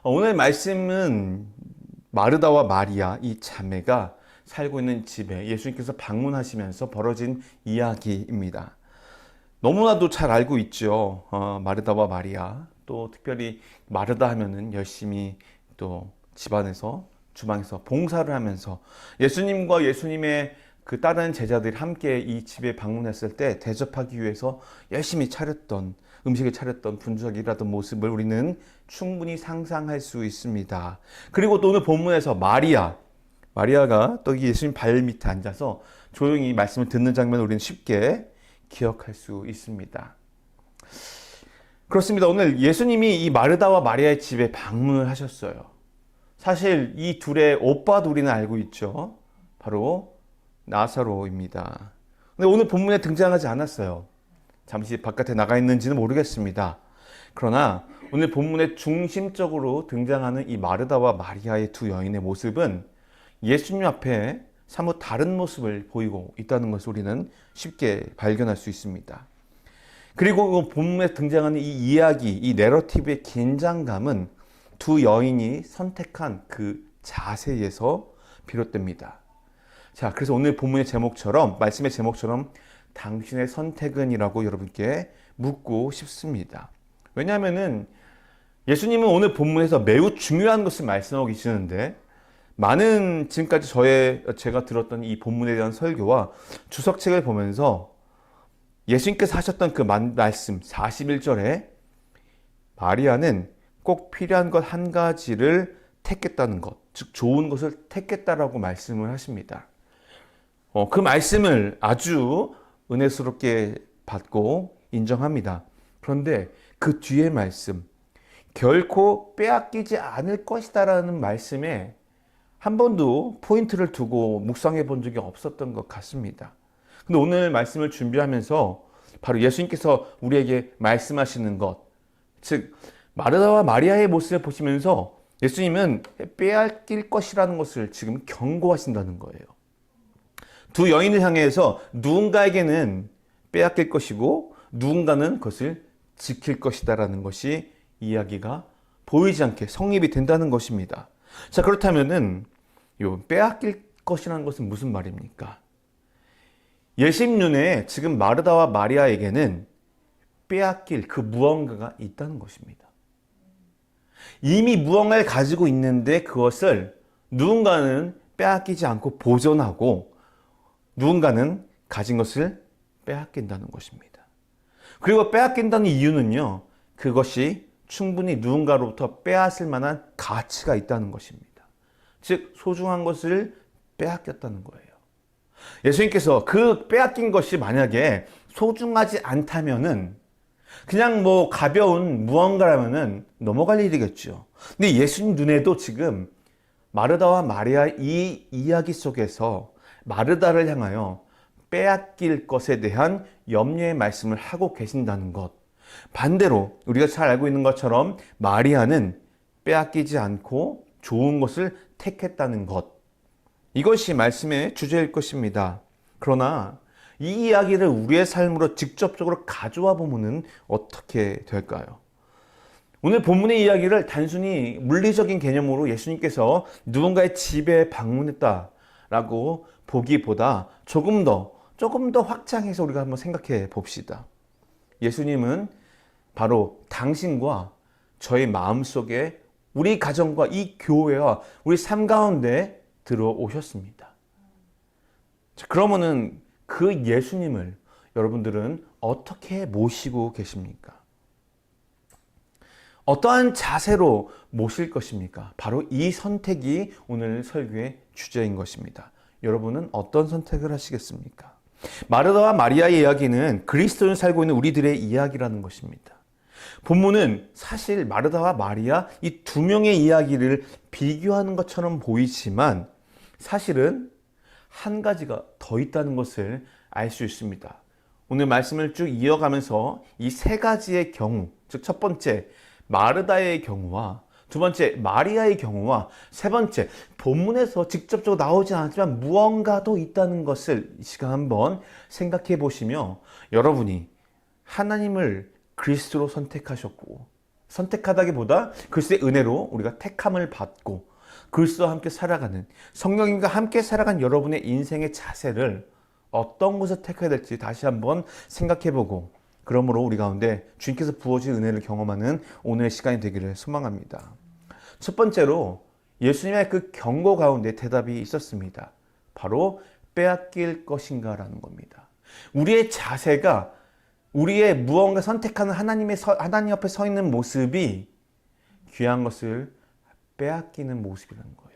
오늘 말씀은 마르다와 마리아 이 자매가 살고 있는 집에 예수님께서 방문하시면서 벌어진 이야기입니다. 너무나도 잘 알고 있죠. 마르다와 마리아. 또 특별히 마르다 하면은 열심히 또 집안에서 주방에서 봉사를 하면서 예수님과 예수님의 그 다른 제자들이 함께 이 집에 방문했을 때 대접하기 위해서 열심히 차렸던 음식을 차렸던 분주하기라던 모습을 우리는 충분히 상상할 수 있습니다. 그리고 또 오늘 본문에서 마리아가 또 예수님 발 밑에 앉아서 조용히 말씀을 듣는 장면을 우리는 쉽게 기억할 수 있습니다. 그렇습니다. 오늘 예수님이 이 마르다와 마리아의 집에 방문을 하셨어요. 사실 이 둘의 오빠도 우리는 알고 있죠. 바로 나사로입니다. 근데 오늘 본문에 등장하지 않았어요. 잠시 바깥에 나가 있는지는 모르겠습니다. 그러나 오늘 본문에 중심적으로 등장하는 이 마르다와 마리아의 두 여인의 모습은 예수님 앞에 사뭇 다른 모습을 보이고 있다는 것을 우리는 쉽게 발견할 수 있습니다. 그리고 본문에 등장하는 이 이야기, 이 내러티브의 긴장감은 두 여인이 선택한 그 자세에서 비롯됩니다. 자, 그래서 오늘 본문의 제목처럼, 말씀의 제목처럼 당신의 선택은? 이라고 여러분께 묻고 싶습니다. 왜냐하면은 예수님은 오늘 본문에서 매우 중요한 것을 말씀하고 계시는데 많은 지금까지 제가 들었던 이 본문에 대한 설교와 주석책을 보면서 예수님께서 하셨던 그 말씀 41절에 마리아는 꼭 필요한 것 한 가지를 택했다는 것, 즉 좋은 것을 택했다라고 말씀을 하십니다. 그 말씀을 아주 은혜스럽게 받고 인정합니다. 그런데 그 뒤의 말씀, 결코 빼앗기지 않을 것이다라는 말씀에 한 번도 포인트를 두고 묵상해 본 적이 없었던 것 같습니다. 근데 오늘 말씀을 준비하면서 바로 예수님께서 우리에게 말씀하시는 것, 즉 마르다와 마리아의 모습을 보시면서 예수님은 빼앗길 것이라는 것을 지금 경고하신다는 거예요. 두 여인을 향해서 누군가에게는 빼앗길 것이고 누군가는 그것을 지킬 것이다라는 것이 이야기가 보이지 않게 성립이 된다는 것입니다. 자, 그렇다면은 요 빼앗길 것이라는 것은 무슨 말입니까? 예수님 눈에 지금 마르다와 마리아에게는 빼앗길 그 무언가가 있다는 것입니다. 이미 무언가를 가지고 있는데 그것을 누군가는 빼앗기지 않고 보존하고 누군가는 가진 것을 빼앗긴다는 것입니다. 그리고 빼앗긴다는 이유는요, 그것이 충분히 누군가로부터 빼앗을 만한 가치가 있다는 것입니다. 즉 소중한 것을 빼앗겼다는 거예요. 예수님께서 그 빼앗긴 것이 만약에 소중하지 않다면은 그냥 뭐 가벼운 무언가라면은 넘어갈 일이겠죠. 근데 예수님 눈에도 지금 마르다와 마리아 이 이야기 속에서 마르다를 향하여 빼앗길 것에 대한 염려의 말씀을 하고 계신다는 것. 반대로 우리가 잘 알고 있는 것처럼 마리아는 빼앗기지 않고 좋은 것을 택했다는 것. 이것이 말씀의 주제일 것입니다. 그러나 이 이야기를 우리의 삶으로 직접적으로 가져와 보면 어떻게 될까요? 오늘 본문의 이야기를 단순히 물리적인 개념으로 예수님께서 누군가의 집에 방문했다라고 보기보다 조금 더 확장해서 우리가 한번 생각해 봅시다. 예수님은 바로 당신과 저의 마음속에 우리 가정과 이 교회와 우리 삶 가운데 들어오셨습니다. 자, 그러면은 그 예수님을 여러분들은 어떻게 모시고 계십니까? 어떠한 자세로 모실 것입니까? 바로 이 선택이 오늘 설교의 주제인 것입니다. 여러분은 어떤 선택을 하시겠습니까? 마르다와 마리아의 이야기는 그리스도인을 살고 있는 우리들의 이야기라는 것입니다. 본문은 사실 마르다와 마리아 이 두 명의 이야기를 비교하는 것처럼 보이지만 사실은 한 가지가 더 있다는 것을 알 수 있습니다. 오늘 말씀을 쭉 이어가면서 이 세 가지의 경우, 즉 첫 번째 마르다의 경우와 두 번째 마리아의 경우와 세 번째 본문에서 직접적으로 나오지 않았지만 무언가 더 있다는 것을 이 시간 한번 생각해 보시며 여러분이 하나님을 그리스도로 선택하셨고 선택하다기보다 그리스도의 은혜로 우리가 택함을 받고 그리스도와 함께 살아가는, 성령님과 함께 살아간 여러분의 인생의 자세를 어떤 것을 택해야 될지 다시 한번 생각해보고, 그러므로 우리 가운데 주님께서 부어주신 은혜를 경험하는 오늘의 시간이 되기를 소망합니다. 첫 번째로 예수님의 그 경고 가운데 대답이 있었습니다. 바로 빼앗길 것인가 라는 겁니다. 우리의 자세가, 우리의 무언가 선택하는 하나님 앞에 서 있는 모습이 귀한 것을 빼앗기는 모습이라는 거예요.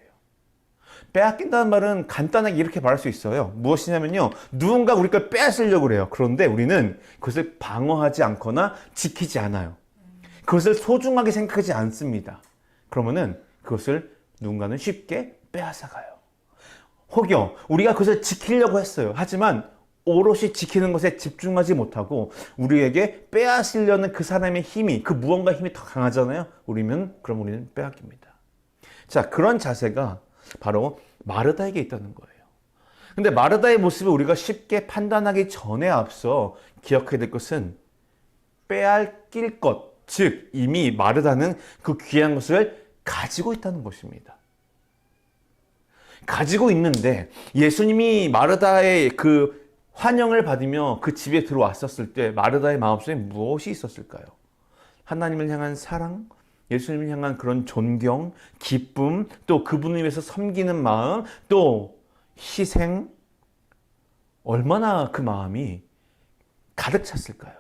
빼앗긴다는 말은 간단하게 이렇게 말할 수 있어요. 무엇이냐면요, 누군가 우리 걸 빼앗으려고 그래요. 그런데 우리는 그것을 방어하지 않거나 지키지 않아요. 그것을 소중하게 생각하지 않습니다. 그러면은 그것을 누군가는 쉽게 빼앗아가요. 혹여 우리가 그것을 지키려고 했어요. 하지만 오롯이 지키는 것에 집중하지 못하고 우리에게 빼앗으려는 그 사람의 힘이, 그 무언가 힘이 더 강하잖아요. 그럼 우리는 빼앗깁니다. 자, 그런 자세가 바로 마르다에게 있다는 거예요. 근데 마르다의 모습을 우리가 쉽게 판단하기 전에 앞서 기억해야 될 것은 빼앗길 것, 즉 이미 마르다는 그 귀한 것을 가지고 있다는 것입니다. 가지고 있는데 예수님이 마르다의 그 환영을 받으며 그 집에 들어왔었을 때 마르다의 마음속에 무엇이 있었을까요? 하나님을 향한 사랑, 예수님을 향한 그런 존경, 기쁨, 또 그분을 위해서 섬기는 마음, 또 희생, 얼마나 그 마음이 가득 찼을까요?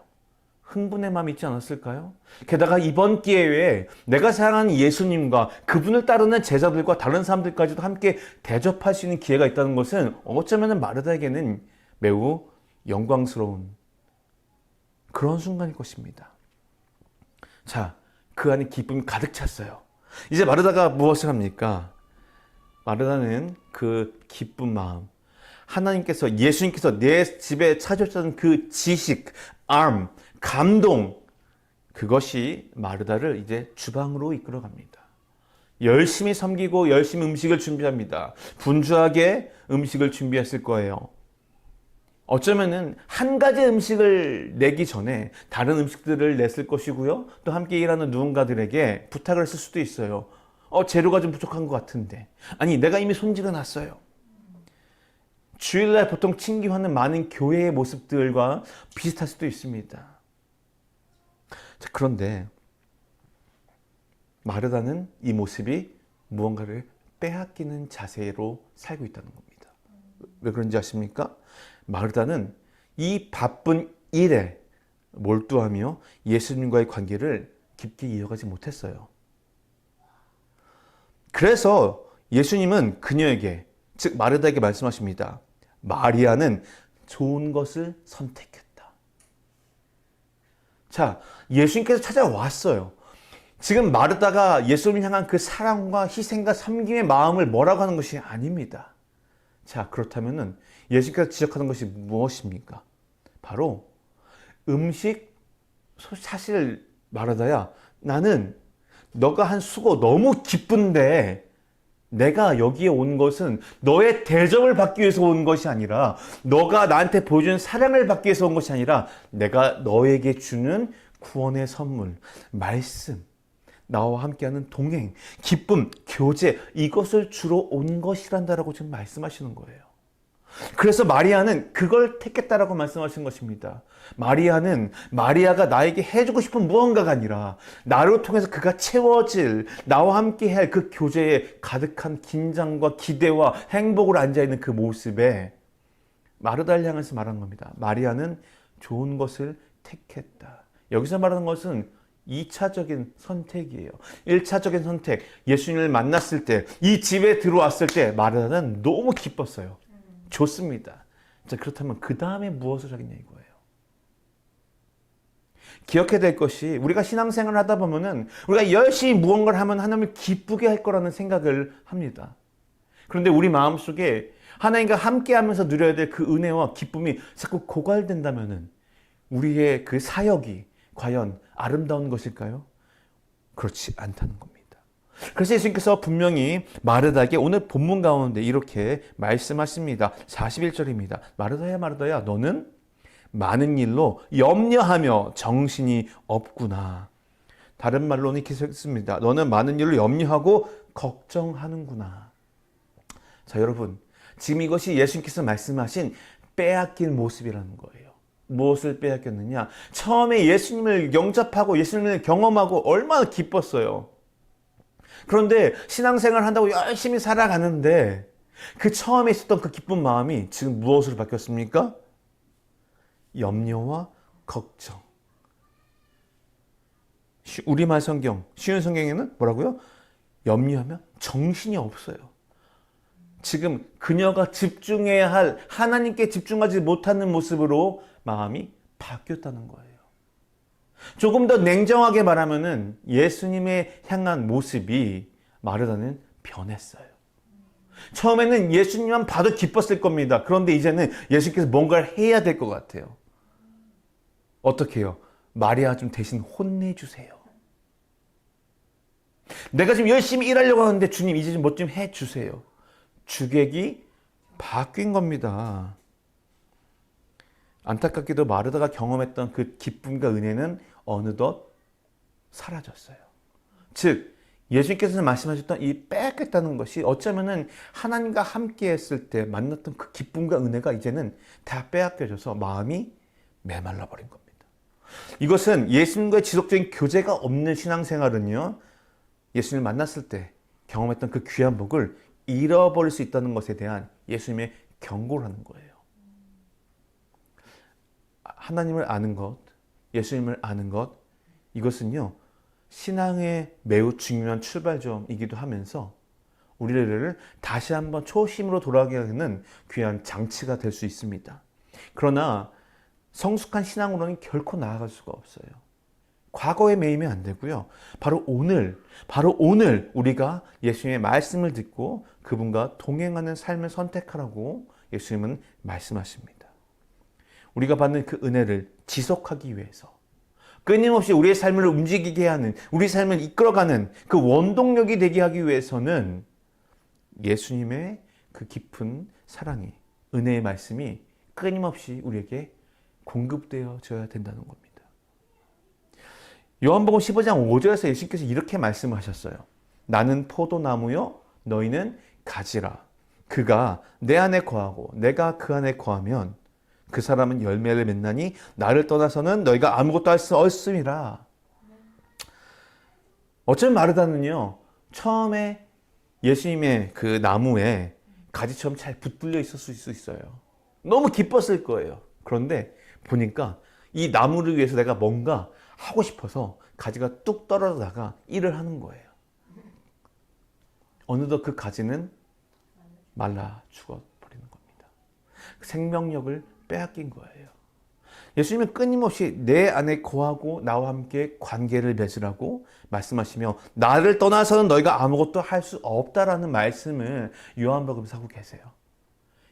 흥분의 마음이 있지 않았을까요? 게다가 이번 기회에 내가 사랑하는 예수님과 그분을 따르는 제자들과 다른 사람들까지도 함께 대접할 수 있는 기회가 있다는 것은 어쩌면 마르다에게는 매우 영광스러운 그런 순간일 것입니다. 자, 그 안에 기쁨이 가득 찼어요. 이제 마르다가 무엇을 합니까? 마르다는 그 기쁜 마음, 예수님께서 내 집에 찾아오셨던 그 지식, 감동, 그것이 마르다를 이제 주방으로 이끌어갑니다. 열심히 섬기고 열심히 음식을 준비합니다. 분주하게 음식을 준비했을 거예요. 어쩌면은 한 가지 음식을 내기 전에 다른 음식들을 냈을 것이고요. 또 함께 일하는 누군가들에게 부탁을 했을 수도 있어요. 재료가 좀 부족한 것 같은데. 아니, 내가 이미 손질해 놨어요. 주일날 보통 친기하는 많은 교회의 모습들과 비슷할 수도 있습니다. 자, 그런데 마르다는 이 모습이 무언가를 빼앗기는 자세로 살고 있다는 겁니다. 왜 그런지 아십니까? 마르다는 이 바쁜 일에 몰두하며 예수님과의 관계를 깊게 이어가지 못했어요. 그래서 예수님은 그녀에게, 즉 마르다에게 말씀하십니다. 마리아는 좋은 것을 선택했다. 자, 예수님께서 찾아왔어요. 지금 마르다가 예수님을 향한 그 사랑과 희생과 섬김의 마음을 뭐라고 하는 것이 아닙니다. 자, 그렇다면은 예수님께서 지적하는 것이 무엇입니까? 바로 음식. 사실 마르다야, 나는 너가 한 수고 너무 기쁜데 내가 여기에 온 것은 너의 대접을 받기 위해서 온 것이 아니라, 너가 나한테 보여준 사랑을 받기 위해서 온 것이 아니라, 내가 너에게 주는 구원의 선물, 말씀, 나와 함께하는 동행, 기쁨, 교제, 이것을 주러 온 것이란다라고 지금 말씀하시는 거예요. 그래서 마리아는 그걸 택했다라고 말씀하신 것입니다. 마리아가 나에게 해주고 싶은 무언가가 아니라 나를 통해서 그가 채워질, 나와 함께 할 그 교제에 가득한 긴장과 기대와 행복으로 앉아있는 그 모습에 마르다를 향해서 말한 겁니다. 마리아는 좋은 것을 택했다. 여기서 말하는 것은 2차적인 선택이에요. 1차적인 선택, 예수님을 만났을 때, 이 집에 들어왔을 때 마르다는 너무 기뻤어요. 좋습니다. 자, 그렇다면 그 다음에 무엇을 하겠냐 이거예요. 기억해야 될 것이, 우리가 신앙생활을 하다 보면은 우리가 열심히 무언가를 하면 하나님을 기쁘게 할 거라는 생각을 합니다. 그런데 우리 마음속에 하나님과 함께하면서 누려야 될 그 은혜와 기쁨이 자꾸 고갈된다면은 우리의 그 사역이 과연 아름다운 것일까요? 그렇지 않다는 겁니다. 그래서 예수님께서 분명히 마르다에게 오늘 본문 가운데 이렇게 말씀하십니다. 41절입니다. 마르다야, 마르다야, 너는 많은 일로 염려하며 정신이 없구나. 다른 말로는 이렇게 했습니다. 너는 많은 일을 염려하고 걱정하는구나. 자, 여러분, 지금 이것이 예수님께서 말씀하신 빼앗긴 모습이라는 거예요. 무엇을 빼앗겼느냐? 처음에 예수님을 영접하고 예수님을 경험하고 얼마나 기뻤어요. 그런데 신앙생활 한다고 열심히 살아가는데 그 처음에 있었던 그 기쁜 마음이 지금 무엇으로 바뀌었습니까? 염려와 걱정. 우리말 성경, 쉬운 성경에는 뭐라고요? 염려하면 정신이 없어요. 지금 그녀가 집중해야 할 하나님께 집중하지 못하는 모습으로 마음이 바뀌었다는 거예요. 조금 더 냉정하게 말하면은 예수님의 향한 모습이 마르다는 변했어요. 처음에는 예수님만 봐도 기뻤을 겁니다. 그런데 이제는 예수님께서 뭔가를 해야 될 것 같아요. 어떻게 해요? 마리아 좀 대신 혼내주세요. 내가 지금 열심히 일하려고 하는데 주님 이제 좀 뭐 좀 해주세요. 주객이 바뀐 겁니다. 안타깝게도 마르다가 경험했던 그 기쁨과 은혜는 어느덧 사라졌어요. 즉 예수님께서 말씀하셨던 이 빼앗겼다는 것이 어쩌면은 하나님과 함께 했을 때 만났던 그 기쁨과 은혜가 이제는 다 빼앗겨져서 마음이 메말라 버린 겁니다. 이것은 예수님과의 지속적인 교제가 없는 신앙생활은요, 예수님을 만났을 때 경험했던 그 귀한 복을 잃어버릴 수 있다는 것에 대한 예수님의 경고를 하는 거예요. 하나님을 아는 것, 예수님을 아는 것, 이것은요, 신앙의 매우 중요한 출발점이기도 하면서 우리를 다시 한번 초심으로 돌아가게 하는 귀한 장치가 될 수 있습니다. 그러나 성숙한 신앙으로는 결코 나아갈 수가 없어요. 과거에 매이면 안 되고요. 바로 오늘 우리가 예수님의 말씀을 듣고 그분과 동행하는 삶을 선택하라고 예수님은 말씀하십니다. 우리가 받는 그 은혜를 지속하기 위해서 끊임없이 우리의 삶을 움직이게 하는, 우리 삶을 이끌어가는 그 원동력이 되게 하기 위해서는 예수님의 그 깊은 사랑이, 은혜의 말씀이 끊임없이 우리에게 공급되어져야 된다는 겁니다. 요한복음 15장 5절에서 예수님께서 이렇게 말씀하셨어요. 나는 포도나무요, 너희는 가지라. 그가 내 안에 거하고 내가 그 안에 거하면 그 사람은 열매를 맺나니 나를 떠나서는 너희가 아무것도 할 수 없음이라. 어쩌면 마르다는요, 처음에 예수님의 그 나무에 가지처럼 잘 붙들려 있었을 수 있어요. 너무 기뻤을 거예요. 그런데 보니까 이 나무를 위해서 내가 뭔가 하고 싶어서 가지가 뚝 떨어져다가 일을 하는 거예요. 어느덧 그 가지는 말라 죽어버리는 겁니다. 생명력을 빼앗긴 거예요. 예수님은 끊임없이 내 안에 거하고 나와 함께 관계를 맺으라고 말씀하시며 나를 떠나서는 너희가 아무것도 할 수 없다라는 말씀을 요한복음에서 하고 계세요.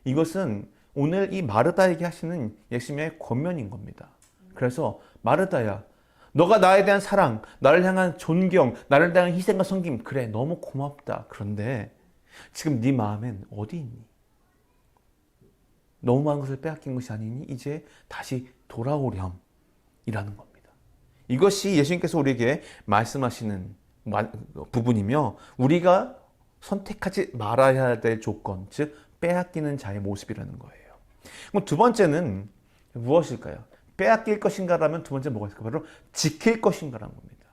이것은 오늘 이 마르다에게 하시는 예수님의 권면인 겁니다. 그래서 마르다야, 너가 나에 대한 사랑, 나를 향한 존경, 나를 향한 희생과 섬김, 그래 너무 고맙다. 그런데 지금 네 마음엔 어디 있니? 너무 많은 것을 빼앗긴 것이 아니니 이제 다시 돌아오렴 이라는 겁니다. 이것이 예수님께서 우리에게 말씀하시는 부분이며 우리가 선택하지 말아야 될 조건, 즉 빼앗기는 자의 모습이라는 거예요. 그럼 두 번째는 무엇일까요? 빼앗길 것인가라면 두 번째 뭐가 있을까요? 바로 지킬 것인가라는 겁니다.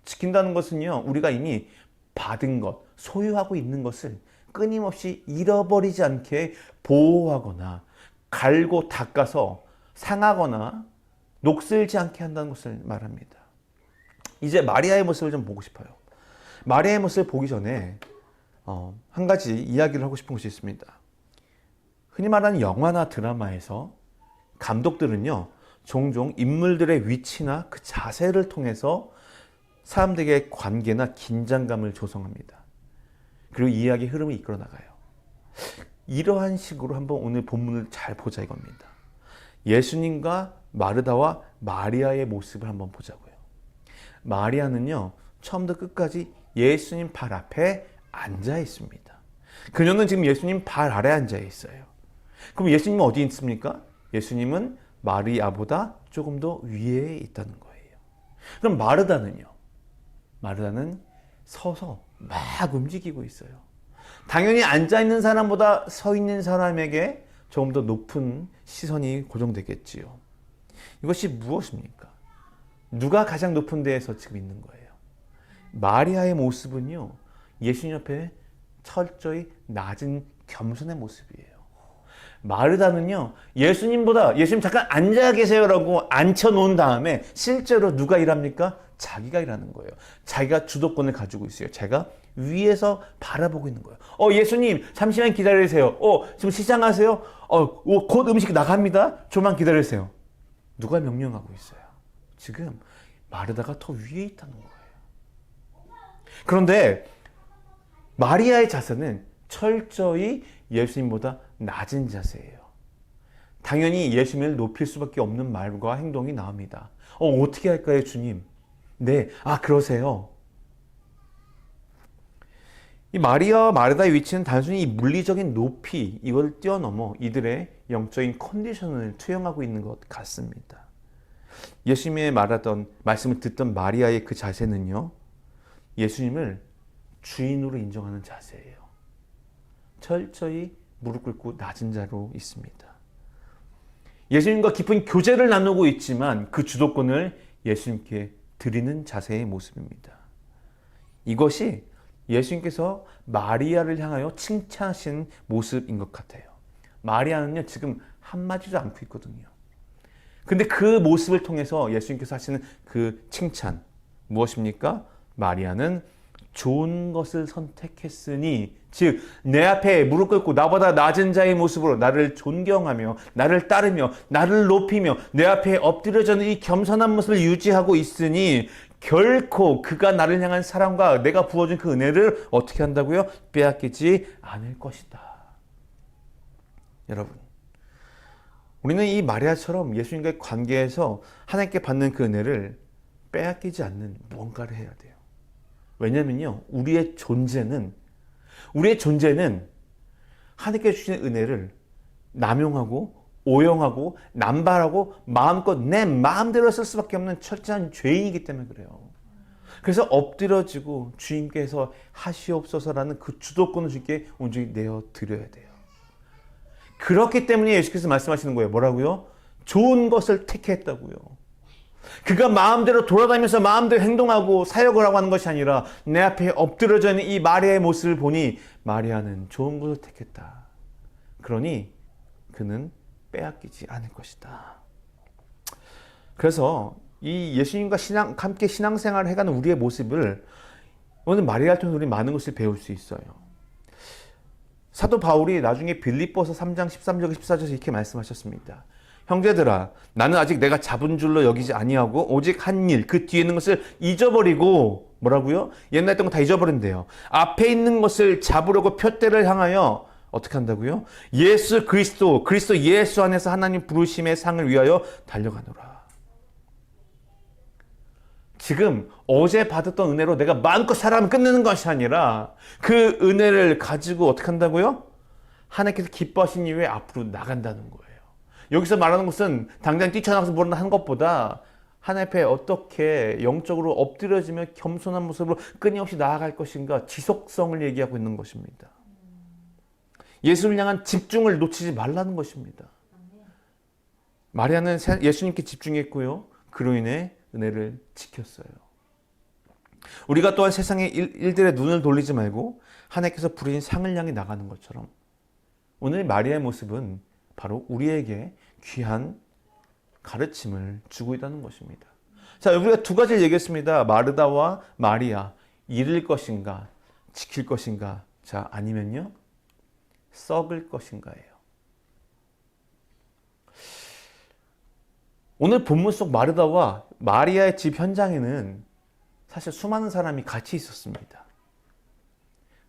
지킨다는 것은요, 우리가 이미 받은 것, 소유하고 있는 것을 끊임없이 잃어버리지 않게 보호하거나 갈고 닦아서 상하거나 녹슬지 않게 한다는 것을 말합니다. 이제 마리아의 모습을 좀 보고 싶어요. 마리아의 모습을 보기 전에 한 가지 이야기를 하고 싶은 것이 있습니다. 흔히 말하는 영화나 드라마에서 감독들은요, 종종 인물들의 위치나 그 자세를 통해서 사람들에게 관계나 긴장감을 조성합니다. 그리고 이야기의 흐름을 이끌어 나가요. 이러한 식으로 한번 오늘 본문을 잘 보자 이겁니다. 예수님과 마르다와 마리아의 모습을 한번 보자고요. 마리아는요, 처음부터 끝까지 예수님 발 앞에 앉아 있습니다. 그녀는 지금 예수님 발 아래 앉아 있어요. 그럼 예수님은 어디 있습니까? 예수님은 마리아보다 조금 더 위에 있다는 거예요. 그럼 마르다는요? 마르다는 서서 막 움직이고 있어요. 당연히 앉아있는 사람보다 서 있는 사람에게 조금 더 높은 시선이 고정되겠지요. 이것이 무엇입니까? 누가 가장 높은 데에서 지금 있는 거예요? 마리아의 모습은요, 예수님 옆에 철저히 낮은 겸손의 모습이에요. 마르다는요, 예수님 잠깐 앉아 계세요라고 앉혀놓은 다음에 실제로 누가 일합니까? 자기가 일하는 거예요. 자기가 주도권을 가지고 있어요. 제가 위에서 바라보고 있는 거예요. 예수님, 잠시만 기다리세요. 지금 시장하세요? 곧 음식 나갑니다. 좀만 기다리세요. 누가 명령하고 있어요? 지금 마르다가 더 위에 있다는 거예요. 그런데 마리아의 자세는 철저히 예수님보다 낮은 자세예요. 당연히 예수님을 높일 수밖에 없는 말과 행동이 나옵니다. 어떻게 할까요, 주님? 네, 그러세요. 이 마리아와 마르다의 위치는 단순히 물리적인 높이, 이걸 뛰어넘어 이들의 영적인 컨디션을 투영하고 있는 것 같습니다. 예수님의 말씀을 듣던 마리아의 그 자세는요, 예수님을 주인으로 인정하는 자세예요. 철저히 무릎 꿇고 낮은 자로 있습니다. 예수님과 깊은 교제를 나누고 있지만 그 주도권을 예수님께 드리는 자세의 모습입니다. 이것이 예수님께서 마리아를 향하여 칭찬하신 모습인 것 같아요. 마리아는요, 지금 한마디도 않고 있거든요. 근데 그 모습을 통해서 예수님께서 하시는 그 칭찬, 무엇입니까? 마리아는 좋은 것을 선택했으니, 즉 내 앞에 무릎 꿇고 나보다 낮은 자의 모습으로 나를 존경하며 나를 따르며 나를 높이며 내 앞에 엎드려져는 이 겸손한 모습을 유지하고 있으니 결코 그가 나를 향한 사랑과 내가 부어준 그 은혜를 어떻게 한다고요? 빼앗기지 않을 것이다. 여러분, 우리는 이 마리아처럼 예수님과의 관계에서 하나님께 받는 그 은혜를 빼앗기지 않는 무언가를 해야 돼요. 왜냐면요, 우리의 존재는 하나님께 주신 은혜를 남용하고 오용하고 남발하고 마음껏 내 마음대로 쓸 수밖에 없는 철저한 죄인이기 때문에 그래요. 그래서 엎드려지고 주님께서 하시옵소서라는 그 주도권을 주님께 온전히 내어드려야 돼요. 그렇기 때문에 예수께서 말씀하시는 거예요. 뭐라고요? 좋은 것을 택했다고요. 그가 마음대로 돌아다니면서 마음대로 행동하고 사역을 하고 하는 것이 아니라 내 앞에 엎드려져 있는 이 마리아의 모습을 보니 마리아는 좋은 것을 택했다. 그러니 그는 빼앗기지 않을 것이다. 그래서 이 예수님과 함께 신앙생활을 해가는 우리의 모습을 오늘 마리아를 통해서 우리 많은 것을 배울 수 있어요. 사도 바울이 나중에 빌립보서 3장 13절 14절에서 이렇게 말씀하셨습니다. 형제들아, 나는 아직 내가 잡은 줄로 여기지 아니하고 오직 한 일, 그 뒤에 있는 것을 잊어버리고, 뭐라고요? 옛날에 했던 거 다 잊어버린대요. 앞에 있는 것을 잡으려고 표대를 향하여 어떻게 한다고요? 예수 그리스도 예수 안에서 하나님 부르심의 상을 위하여 달려가노라. 지금 어제 받았던 은혜로 내가 마음껏 살아가면 끝내는 것이 아니라 그 은혜를 가지고 어떻게 한다고요? 하나님께서 기뻐하신 이후에 앞으로 나간다는 거예요. 여기서 말하는 것은 당장 뛰쳐나가서 뭐라 하는 것보다 하나님 앞에 어떻게 영적으로 엎드려지며 겸손한 모습으로 끊임없이 나아갈 것인가, 지속성을 얘기하고 있는 것입니다. 예수를 향한 집중을 놓치지 말라는 것입니다. 마리아는 예수님께 집중했고요. 그로 인해 은혜를 지켰어요. 우리가 또한 세상의 일들에 눈을 돌리지 말고 하나님께서 부르신 상을 향해 나가는 것처럼 오늘 마리아의 모습은 바로 우리에게 귀한 가르침을 주고 있다는 것입니다. 자, 우리가 두 가지를 얘기했습니다. 마르다와 마리아, 잃을 것인가, 지킬 것인가, 자, 아니면요, 썩을 것인가예요. 오늘 본문 속 마르다와 마리아의 집 현장에는 사실 수많은 사람이 같이 있었습니다.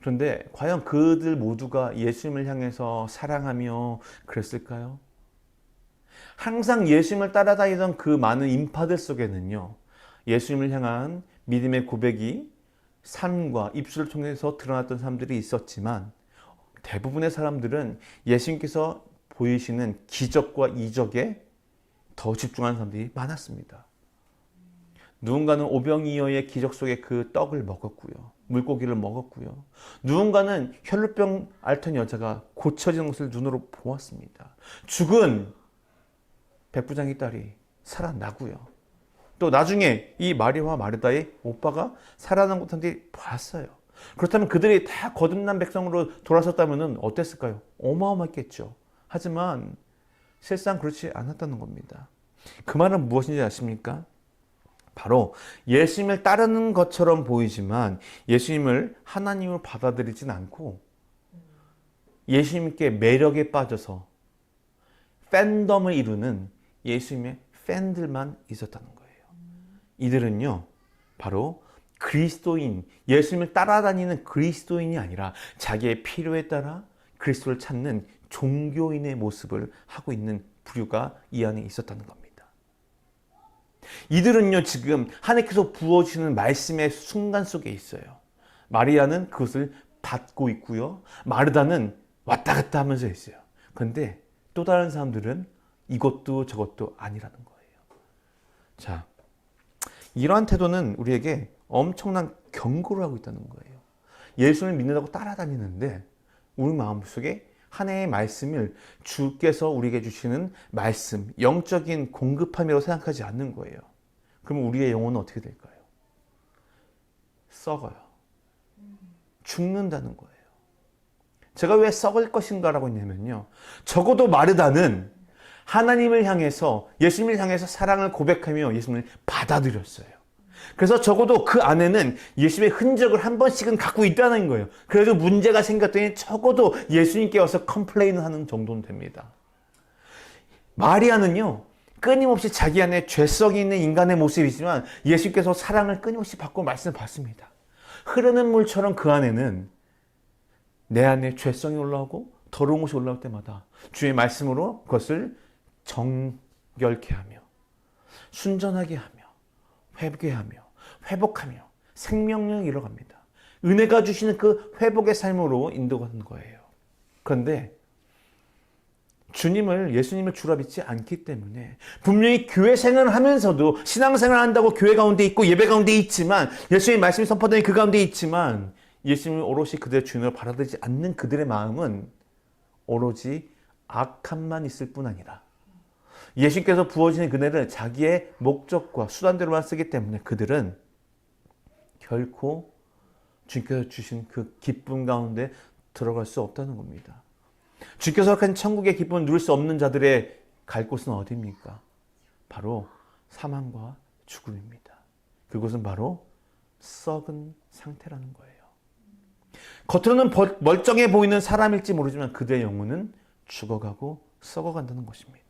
그런데 과연 그들 모두가 예수님을 향해서 사랑하며 그랬을까요? 항상 예수님을 따라다니던 그 많은 인파들 속에는요, 예수님을 향한 믿음의 고백이 삶과 입술을 통해서 드러났던 사람들이 있었지만 대부분의 사람들은 예수님께서 보이시는 기적과 이적에 더 집중하는 사람들이 많았습니다. 누군가는 오병이어의 기적 속에 그 떡을 먹었고요. 물고기를 먹었고요. 누군가는 혈루병 앓던 여자가 고쳐지는 것을 눈으로 보았습니다. 죽은 백부장의 딸이 살아나고요. 또 나중에 이 마리아와 마르다의 오빠가 살아난 것한테 봤어요. 그렇다면 그들이 다 거듭난 백성으로 돌아섰다면 어땠을까요? 어마어마했겠죠. 하지만 실상 그렇지 않았다는 겁니다. 그 말은 무엇인지 아십니까? 바로 예수님을 따르는 것처럼 보이지만 예수님을 하나님으로 받아들이진 않고 예수님께 매력에 빠져서 팬덤을 이루는 예수님의 팬들만 있었다는 거예요. 이들은요, 바로 그리스도인, 예수님을 따라다니는 그리스도인이 아니라 자기의 필요에 따라 그리스도를 찾는 종교인의 모습을 하고 있는 부류가 이 안에 있었다는 겁니다. 이들은요, 지금 하나님께서 부어주시는 말씀의 순간 속에 있어요. 마리아는 그것을 받고 있고요. 마르다는 왔다 갔다 하면서 있어요. 그런데 또 다른 사람들은 이것도 저것도 아니라는 거예요. 자, 이러한 태도는 우리에게 엄청난 경고를 하고 있다는 거예요. 예수를 믿는다고 따라다니는데 우리 마음속에 하나님의 말씀을 주께서 우리에게 주시는 말씀, 영적인 공급함이라고 생각하지 않는 거예요. 그럼 우리의 영혼은 어떻게 될까요? 썩어요. 죽는다는 거예요. 제가 왜 썩을 것인가라고 했냐면요. 적어도 마르다는 하나님을 향해서, 예수님을 향해서 사랑을 고백하며 예수님을 받아들였어요. 그래서 적어도 그 안에는 예수님의 흔적을 한 번씩은 갖고 있다는 거예요. 그래도 문제가 생겼더니 적어도 예수님께 와서 컴플레인을 하는 정도는 됩니다. 마리아는요, 끊임없이 자기 안에 죄성이 있는 인간의 모습이지만 예수님께서 사랑을 끊임없이 받고 말씀을 받습니다. 흐르는 물처럼 그 안에는 내 안에 죄성이 올라오고 더러운 것이 올라올 때마다 주의 말씀으로 그것을 정결케 하며 순전하게 하며 회복하며 생명력을 잃어갑니다. 은혜가 주시는 그 회복의 삶으로 인도하는 거예요. 그런데 예수님을 주라 믿지 않기 때문에 분명히 교회 생활을 하면서도 신앙생활을 한다고 교회 가운데 있고 예배 가운데 있지만 예수님의 말씀이 선포되는 그 가운데 있지만 예수님을 오롯이 그들의 주인으로 받아들이지 않는 그들의 마음은 오로지 악함만 있을 뿐 아니라 예수님께서 부어주신 그네를 자기의 목적과 수단대로만 쓰기 때문에 그들은 결코 주님께서 주신 그 기쁨 가운데 들어갈 수 없다는 겁니다. 주께서 허락한 천국의 기쁨을 누릴 수 없는 자들의 갈 곳은 어디입니까? 바로 사망과 죽음입니다. 그곳은 바로 썩은 상태라는 거예요. 겉으로는 멀쩡해 보이는 사람일지 모르지만 그들의 영혼은 죽어가고 썩어간다는 것입니다.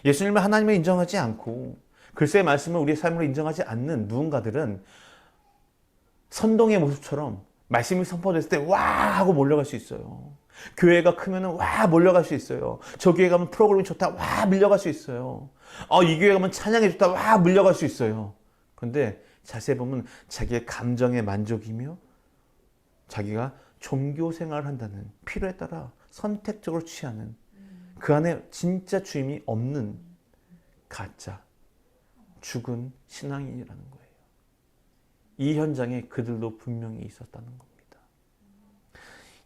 예수님을 하나님을 인정하지 않고 글쎄의 말씀을 우리의 삶으로 인정하지 않는 누군가들은 선동의 모습처럼 말씀이 선포됐을 때 와 하고 몰려갈 수 있어요. 교회가 크면 와 몰려갈 수 있어요. 저 교회 가면 프로그램이 좋다 와 밀려갈 수 있어요. 이 교회 가면 찬양이 좋다 와 밀려갈 수 있어요. 그런데 자세히 보면 자기의 감정의 만족이며 자기가 종교 생활을 한다는 필요에 따라 선택적으로 취하는 그 안에 진짜 주임이 없는 가짜 죽은 신앙인이라는 거예요. 이 현장에 그들도 분명히 있었다는 겁니다.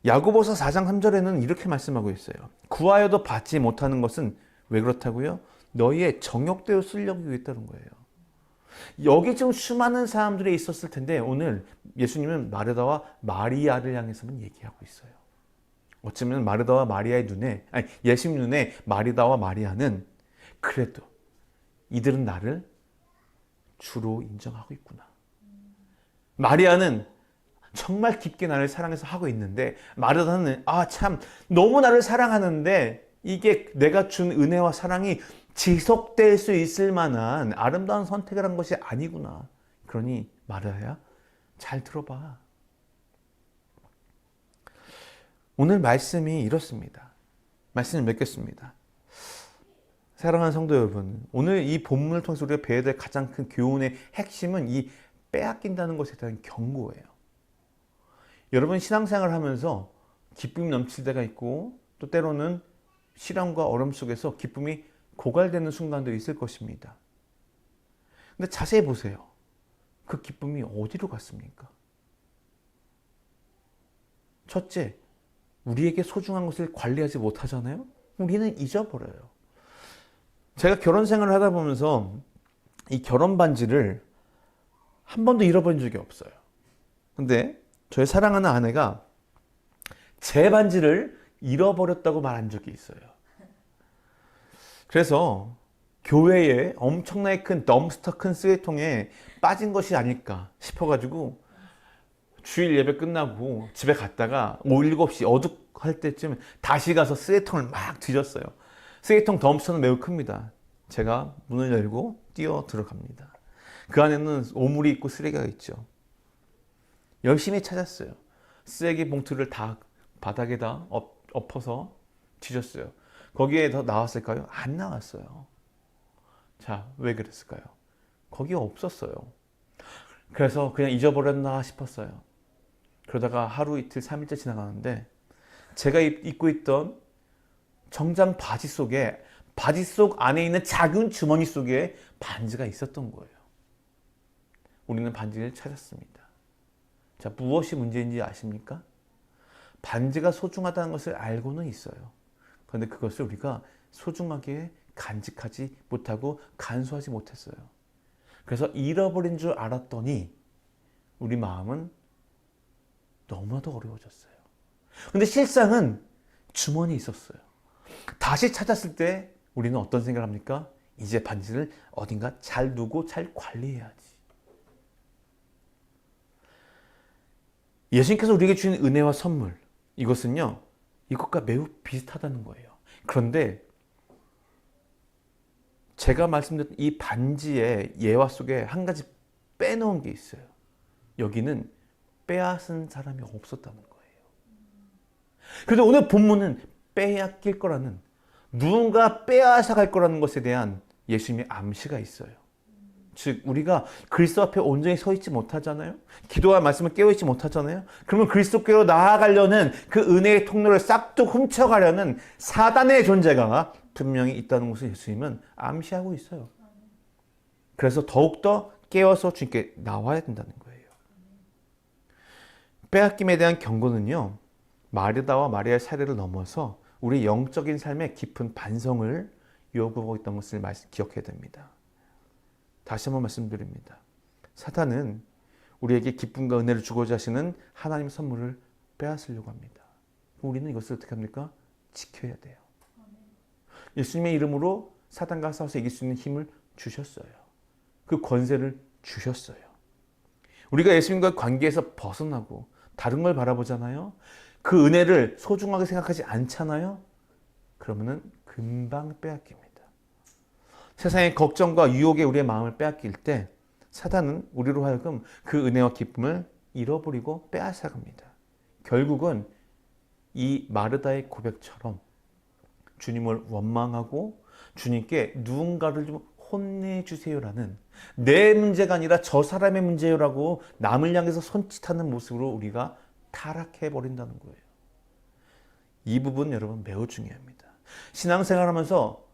야고보서 4장 3절에는 이렇게 말씀하고 있어요. 구하여도 받지 못하는 것은 왜 그렇다고요? 너희의 정욕대로 쓰려고 했다는 거예요. 여기 지금 수많은 사람들이 있었을 텐데 오늘 예수님은 마르다와 마리아를 향해서만 얘기하고 있어요. 어쩌면 마르다와 마리아의 눈에, 예수님 눈에 마르다와 마리아는 그래도 이들은 나를 주로 인정하고 있구나. 마리아는 정말 깊게 나를 사랑해서 하고 있는데 마르다는 참 너무 나를 사랑하는데 이게 내가 준 은혜와 사랑이 지속될 수 있을 만한 아름다운 선택을 한 것이 아니구나. 그러니 마리아야 잘 들어봐. 오늘 말씀이 이렇습니다. 말씀을 맺겠습니다. 사랑하는 성도 여러분, 오늘 이 본문을 통해서 우리가 배워야 될 가장 큰 교훈의 핵심은 이 빼앗긴다는 것에 대한 경고예요. 여러분 신앙생활을 하면서 기쁨이 넘칠 때가 있고 또 때로는 시련과 어려움 속에서 기쁨이 고갈되는 순간도 있을 것입니다. 근데 자세히 보세요. 그 기쁨이 어디로 갔습니까? 첫째, 우리에게 소중한 것을 관리하지 못하잖아요? 우리는 잊어버려요. 제가 결혼 생활을 하다 보면서 이 결혼 반지를 한 번도 잃어버린 적이 없어요. 근데 저의 사랑하는 아내가 제 반지를 잃어버렸다고 말한 적이 있어요. 그래서 교회에 엄청나게 큰 덤스터 큰 쓰레기통에 빠진 것이 아닐까 싶어가지고 주일 예배 끝나고 집에 갔다가 5, 7시 어둑할 때쯤 다시 가서 쓰레기통을 막 뒤졌어요. 쓰레기통 덤스터는 매우 큽니다. 제가 문을 열고 뛰어 들어갑니다. 그 안에는 오물이 있고 쓰레기가 있죠. 열심히 찾았어요. 쓰레기 봉투를 다 바닥에다 엎어서 뒤졌어요. 거기에 더 나왔을까요? 안 나왔어요. 자, 왜 그랬을까요? 거기에 없었어요. 그래서 그냥 잊어버렸나 싶었어요. 그러다가 하루 이틀 3일째 지나가는데 제가 입고 있던 정장 바지 속에 바지 속 안에 있는 작은 주머니 속에 반지가 있었던 거예요. 우리는 반지를 찾았습니다. 자, 무엇이 문제인지 아십니까? 반지가 소중하다는 것을 알고는 있어요. 그런데 그것을 우리가 소중하게 간직하지 못하고 간수하지 못했어요. 그래서 잃어버린 줄 알았더니 우리 마음은 너무나도 어려워졌어요. 근데 실상은 주머니에 있었어요. 다시 찾았을 때 우리는 어떤 생각을 합니까? 이제 반지를 어딘가 잘 두고 잘 관리해야지. 예수님께서 우리에게 주신 은혜와 선물, 이것은요, 이것과 매우 비슷하다는 거예요. 그런데 제가 말씀드렸던 이 반지의 예화 속에 한 가지 빼놓은 게 있어요. 여기는 빼앗은 사람이 없었다는 거예요. 그래서 오늘 본문은 빼앗길 거라는, 누군가 빼앗아 갈 거라는 것에 대한 예수님의 암시가 있어요. 즉 우리가 그리스도 앞에 온전히 서 있지 못하잖아요. 기도와 말씀을 깨어있지 못하잖아요. 그러면 그리스도께로 나아가려는 그 은혜의 통로를 싹둑 훔쳐가려는 사단의 존재가 분명히 있다는 것을 예수님은 암시하고 있어요. 그래서 더욱더 깨어서 주님께 나와야 된다는 거예요. 빼앗김에 대한 경고는요, 마르다와 마리아의 사례를 넘어서 우리 영적인 삶의 깊은 반성을 요구하고 있다는 것을 기억해야 됩니다. 다시 한번 말씀드립니다. 사탄은 우리에게 기쁨과 은혜를 주고자 하시는 하나님의 선물을 빼앗으려고 합니다. 우리는 이것을 어떻게 합니까? 지켜야 돼요. 예수님의 이름으로 사탄과 싸워서 이길 수 있는 힘을 주셨어요. 그 권세를 주셨어요. 우리가 예수님과 관계에서 벗어나고 다른 걸 바라보잖아요. 그 은혜를 소중하게 생각하지 않잖아요. 그러면은 금방 빼앗깁니다. 세상의 걱정과 유혹에 우리의 마음을 빼앗길 때 사단은 우리로 하여금 그 은혜와 기쁨을 잃어버리고 빼앗아갑니다. 결국은 이 마르다의 고백처럼 주님을 원망하고 주님께 누군가를 좀 혼내주세요라는, 내 문제가 아니라 저 사람의 문제요라고 남을 향해서 손짓하는 모습으로 우리가 타락해버린다는 거예요. 이 부분 여러분 매우 중요합니다. 신앙생활하면서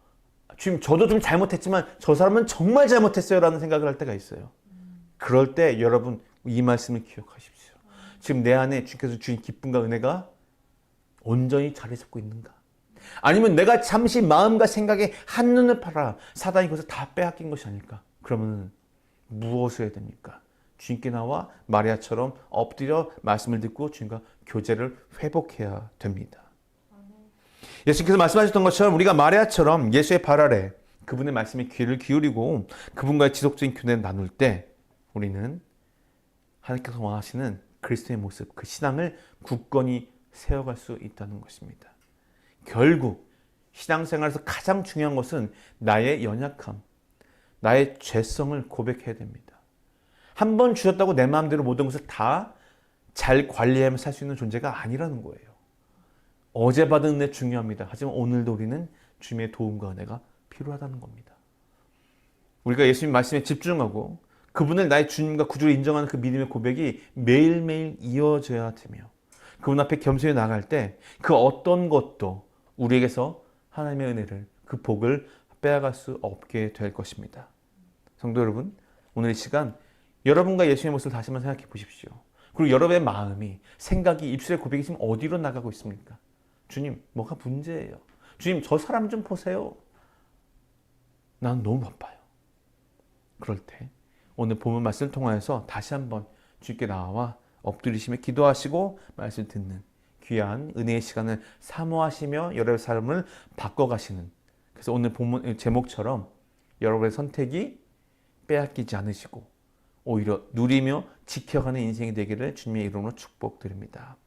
지금 저도 좀 잘못했지만 저 사람은 정말 잘못했어요 라는 생각을 할 때가 있어요. 그럴 때 여러분 이 말씀을 기억하십시오. 지금 내 안에 주께서 주신 기쁨과 은혜가 온전히 자리 잡고 있는가? 아니면 내가 잠시 마음과 생각에 한눈을 팔아 사단이 그것을 다 빼앗긴 것이 아닐까? 그러면 무엇을 해야 됩니까? 주님께 나와 마리아처럼 엎드려 말씀을 듣고 주님과 교제를 회복해야 됩니다. 예수님께서 말씀하셨던 것처럼 우리가 마리아처럼 예수의 발 아래 그분의 말씀에 귀를 기울이고 그분과의 지속적인 교제를 나눌 때 우리는 하나님께서 원하시는 그리스도의 모습, 그 신앙을 굳건히 세워갈 수 있다는 것입니다. 결국 신앙생활에서 가장 중요한 것은 나의 연약함, 나의 죄성을 고백해야 됩니다. 한 번 주셨다고 내 마음대로 모든 것을 다 잘 관리하며 살 수 있는 존재가 아니라는 거예요. 어제 받은 은혜 중요합니다. 하지만 오늘도 우리는 주님의 도움과 은혜가 필요하다는 겁니다. 우리가 예수님 말씀에 집중하고 그분을 나의 주님과 구주로 인정하는 그 믿음의 고백이 매일매일 이어져야 되며 그분 앞에 겸손히 나갈 때 그 어떤 것도 우리에게서 하나님의 은혜를, 그 복을 빼앗아갈 수 없게 될 것입니다. 성도 여러분, 오늘 이 시간 여러분과 예수님의 모습을 다시 한번 생각해 보십시오. 그리고 여러분의 마음이, 생각이, 입술의 고백이 지금 어디로 나가고 있습니까? 주님, 뭐가 문제예요? 주님, 저 사람 좀 보세요. 난 너무 바빠요. 그럴 때 오늘 본문 말씀을 통하여서 다시 한번 주께 나와 엎드리시며 기도하시고 말씀 듣는 귀한 은혜의 시간을 사모하시며 여러분의 삶을 바꿔가시는, 그래서 오늘 본문 제목처럼 여러분의 선택이 빼앗기지 않으시고 오히려 누리며 지켜가는 인생이 되기를 주님의 이름으로 축복드립니다.